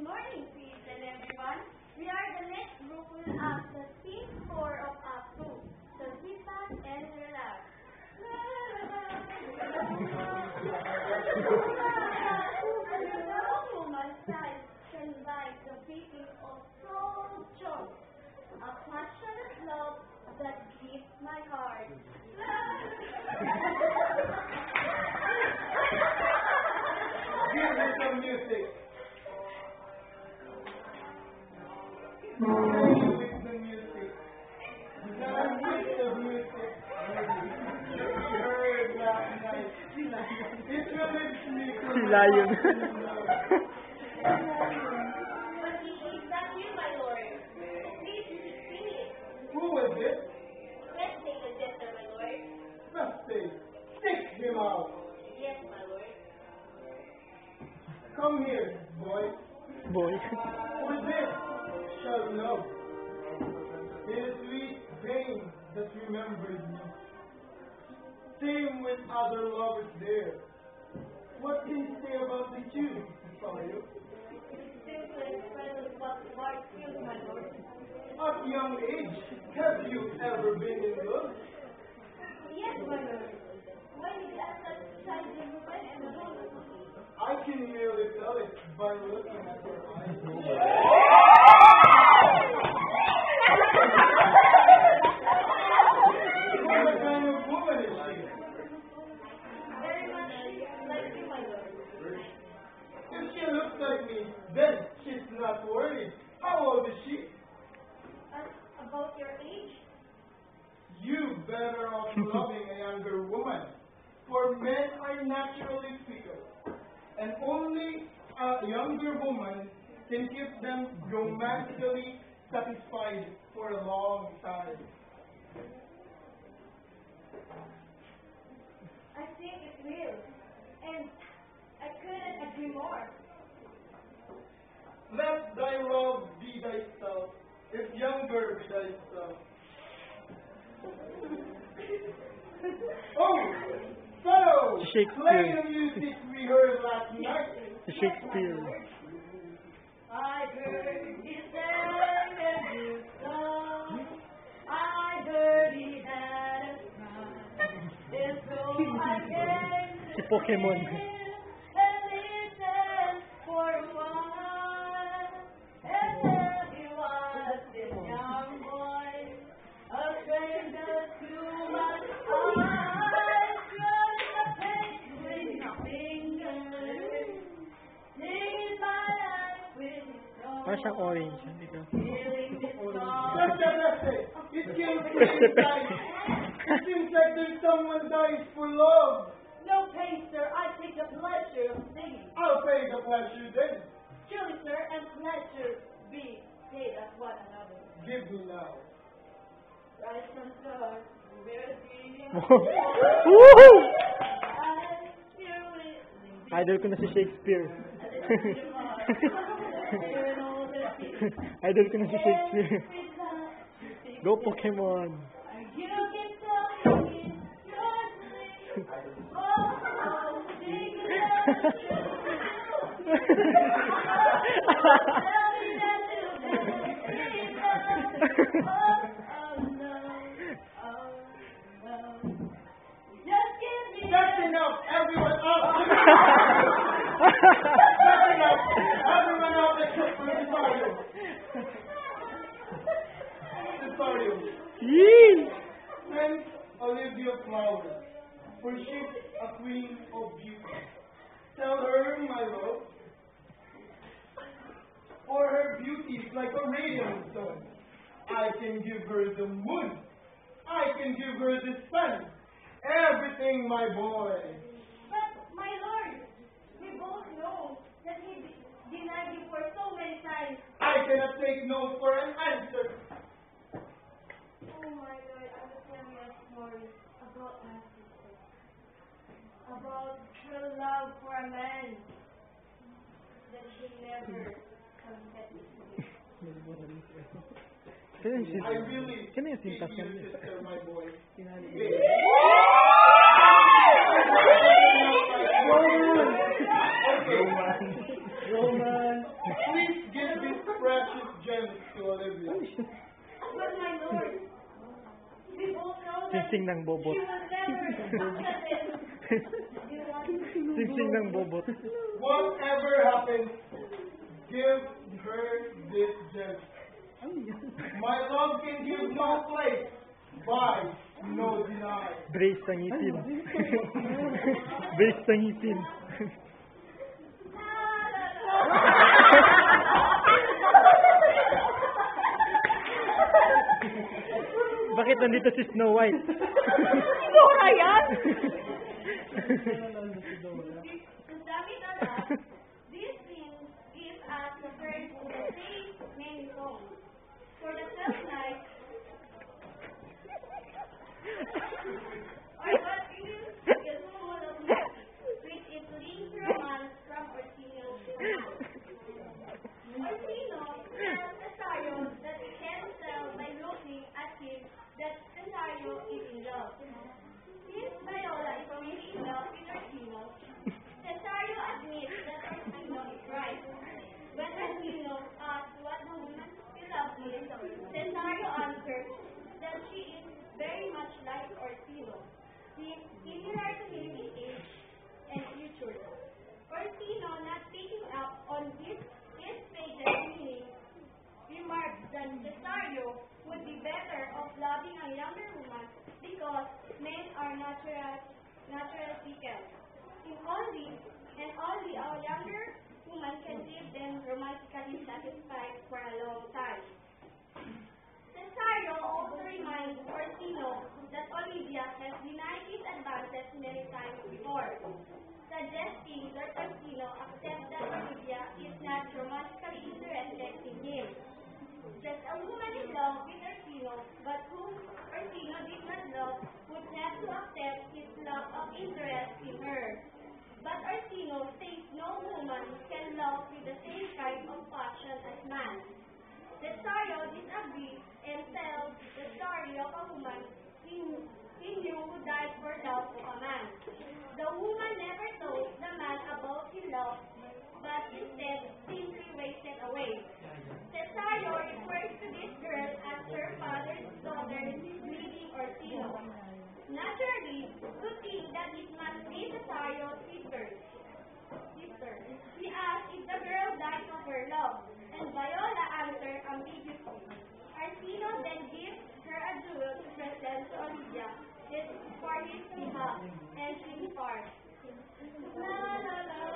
morning, Peter, everyone. We are the next group will ask the team score of Act 2. So sit back and relax. A woman's size can bite the beating of soul choke. A passionate love that gives my heart. Give me some music. With the music. Now with the music. You heard last night. It relates me to my Lion. But is that you, my lord? Please sing it. Who was it? Let's take a jester, my lord. Just say, stick him out. Yes, my lord. Come here, boy. Boy. With this shall love. It is sweet pain that remembers me. Same with other lovers there. What can you say about the Jews, Sario? Seems to express what Bart feels, my lord. At young age, have you ever been in love? Yes, my lord. Why did you ask that child the woman and the woman? I can merely tell it by looking at your eyes. What kind of woman is she? Very much like you, my lord. If she looks like me, then she's not worried. How old is she? About your age? You better off loving a younger woman, for men are naturally fickle, and only a younger woman can keep them romantically satisfied for a long time. I think it will. And I couldn't agree more. Let thy love be thyself, if younger be thyself. Oh, so Shakespeare. play the music we heard last night. Shakespeare. I heard he sang a good song. I heard he had a smile. And so I came Si Pokemon. and listened for a while. And then he was this young boy, a stranger to my eyes. Just a paint with his fingers, singing my life with his song. Parang siyang orange. Dito. Feeling this song. Let's say, it came to inside. It seems like there's someone dies for love. No pain, sir. I take the pleasure of singing. I'll pay the pleasure then. Truly, sir, and pleasure be paid at one another. Give me now. Rise from stars, we're dreaming. Woohoo! I feel it. Idol ko na si Shakespeare. Idol ko na si Shakespeare. Go Pokemon. You can tell me it's oh, sing That's enough. Everyone up. That's enough. Everyone up except for Cesario. Cesario. Yee! Prince Olivia Flowers, for she's a queen of beauty. Tell her, my love, for her beauty is like a radiant sun. I can give her the moon. I can give her the sun. Everything, my boy. But, my lord, we both know that he denied you for so many times. I cannot take no for an answer. Oh, my lord, I will tell you a story about my sister. About her love for a man that she never confessed to. Sino yung I really Sino yung see sintas you, niya? sister, my boy. Tinali ko. Wait. Okay. Roman. Please Singsing ng bobot. She will never accept it. Singsing ng bobot. Whatever happens, give her this gift. My love can give no place, buy no deny. Brace sa ngipin. Brace sa ngipin. Bakit nandito si Snow White? Dora yan! To sum it all up, this scene gives us the first to the same main song. For the 12th night, or what we will is full of music, which is linked romance from Orsino to man. Orsino tells Cesario that he can tell by looking at him that Cesario is in love. Since Viola is already in love with Orsino, Cesario admits that Orsino is right. When Orsino asks what the woman he loves is, Cesario answers that she is very much like Orsino, similar to him in age and future. Orsino, not picking up on his page's meaning, remarks that Cesario would be better off loving a younger woman because men are natural fickle. Only a younger woman can leave them romantically satisfied for a long time. Cesario also reminds Orsino that Olivia has denied his advances many times before, suggesting that Orsino accept that Olivia is not romantically interested in him. Just a woman in love with Orsino, but whom Orsino did not love, would have to accept his lack of interest in her. But Orsino says no woman can love with the same kind of passion as man. Cesario disagrees and tells the story of a woman he knew who died for love of a man. The woman never told the man about his love, but instead simply wasted away. Cesario refers to this girl as her father's daughter, bleeding Orsino. Naturally, to think that it must be Cesario's sister. He asks if the girl died of her love, and Viola answered ambiguously. Orsino then gives her a jewel to present to Olivia for his behalf, and she departs. La la la.